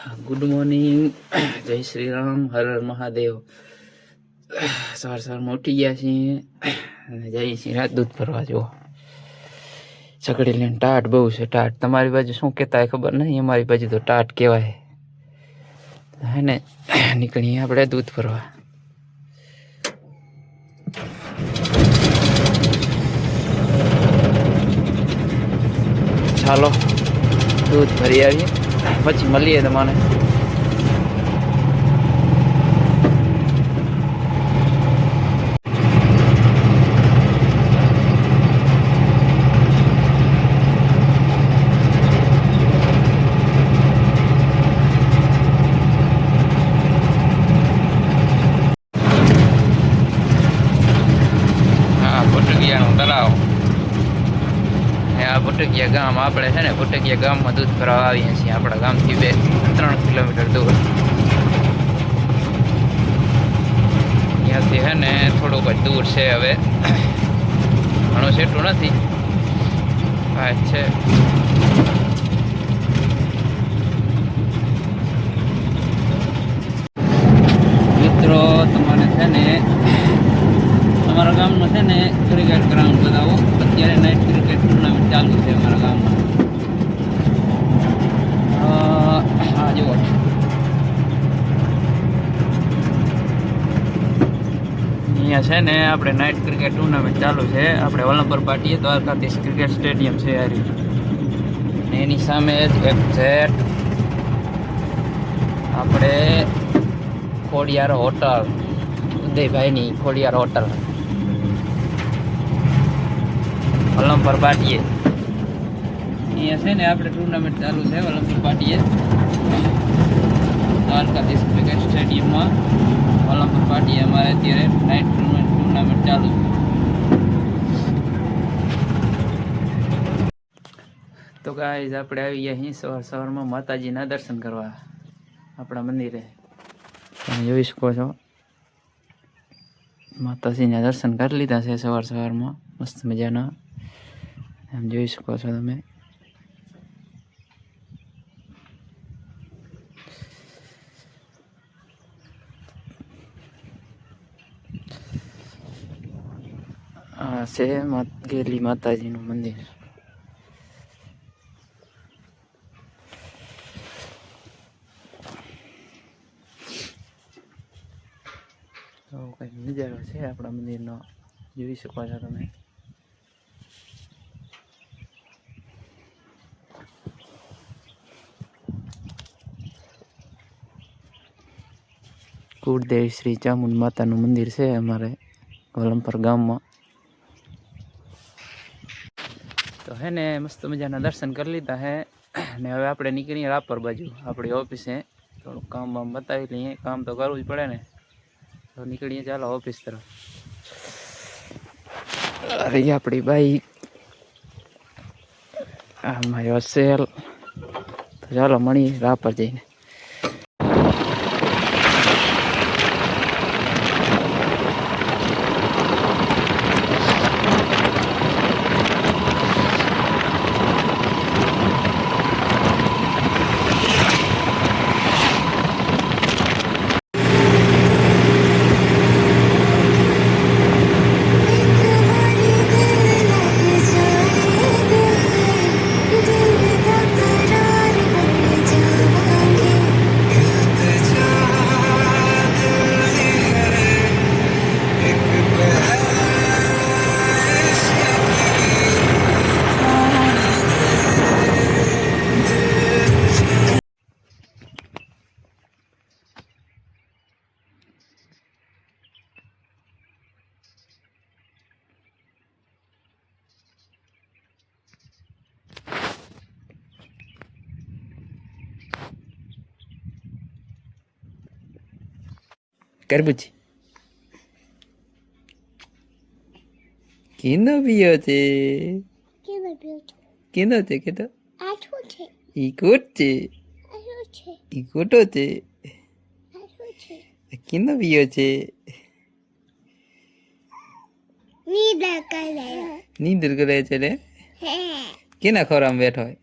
Good morning, જય શ્રી રામ, હર હર મહાદેવ. સવારમાં ઉઠી ગયા છીએ અને જઈએ છીએ રાત દૂધ ભરવા. જુઓ ચકડી લઈને ટાટ બહુ છે. ટાટ તમારી બાજુ શું કહેતા હોય ખબર નહીં, અમારી બાજુ તો ટાટ કહેવાય. હે ને, નીકળીએ આપણે દૂધ ભરવા. ચાલો દૂધ ભરી આવીએ, પછી મળીએ તમને. તળાવ આ ભુટકિયા ગામ. આપણે છે ને ભુટકિયા ગામમાં દૂધ ભરવા આવીએ છીએ. આપણા ગામથી 2-3 કિલોમીટર દૂર. ત્યાંથી છે ને થોડુંક જ દૂર છે. હવે ઘણું સેટું નથી, હા છે. મિત્રો તમને છે ને અમારા ગામમાં છે ને ક્રિકેટ ગ્રાઉન્ડ બતાવો. અત્યારે નાઇટ ક્રિકેટ ટુર્નામેન્ટ ચાલુ છે અમારા ગામમાં. હા જુઓ, અહીંયા છે ને આપણે નાઇટ ક્રિકેટ ટુર્નામેન્ટ ચાલુ છે. આપણે વલણપર પાટીએ દ્વારકાધીશ ક્રિકેટ સ્ટેડિયમ છે હારી, એની સામે જ એક્ઝેક્ટ આપણે ખોડિયાર હોટલ, ઉદયભાઈની ખોડિયાર હોટલ, વલણપર પાટીએ. અહીંયા છે ને આપણે ટુર્નામેન્ટ ચાલુ છે વલણપર પાટીએ દ્વારકાધીશ ક્રિકેટ સ્ટેડિયમમાં. વલણપર પાટીએ અમારે અત્યારે નાઇટ ટુર્નામેન્ટ ચાલુ છે. તો ગાઈઝ આપણે આવી ગયા અહીં સવારમાં માતાજીના દર્શન કરવા આપણા મંદિરે. તમે જોઈ શકો છો, માતાજીના દર્શન કરી લીધા છે સવારમાં મસ્ત મજાના. એમ જોઈ શકો છો તમે. આ છે ગેલી માતાજીનું મંદિર. તો કંઈક નજારો છે આપણા મંદિરનો, જોઈ શકો છો તમે. કુળદેવી શ્રી ચામુંડ માતાનું મંદિર છે અમારે વલણપર ગામમાં. તો હે ને મસ્ત મજાના દર્શન કરી લીધા હે ને હવે આપણે નીકળીએ રાપર બાજુ આપણી ઓફિસે. થોડુંક કામ બામ બતાવી લઈએ, કામ તો કરવું જ પડે ને. તો નીકળીએ, ચાલો ઓફિસ તરફ. અરે આપણી બાઈક, આ મારી હોસ્ટેલ. તો ચાલો મળીએ રાપર જઈને. કરબુજી કેનો પીયો છે? કેનો છે? કે તો ઈ કોટ છે, ઈ કોટો છે. કેનો પીયો છે? નીંદર કરે છે રે. કેના ખોરામાં બેઠો હોય?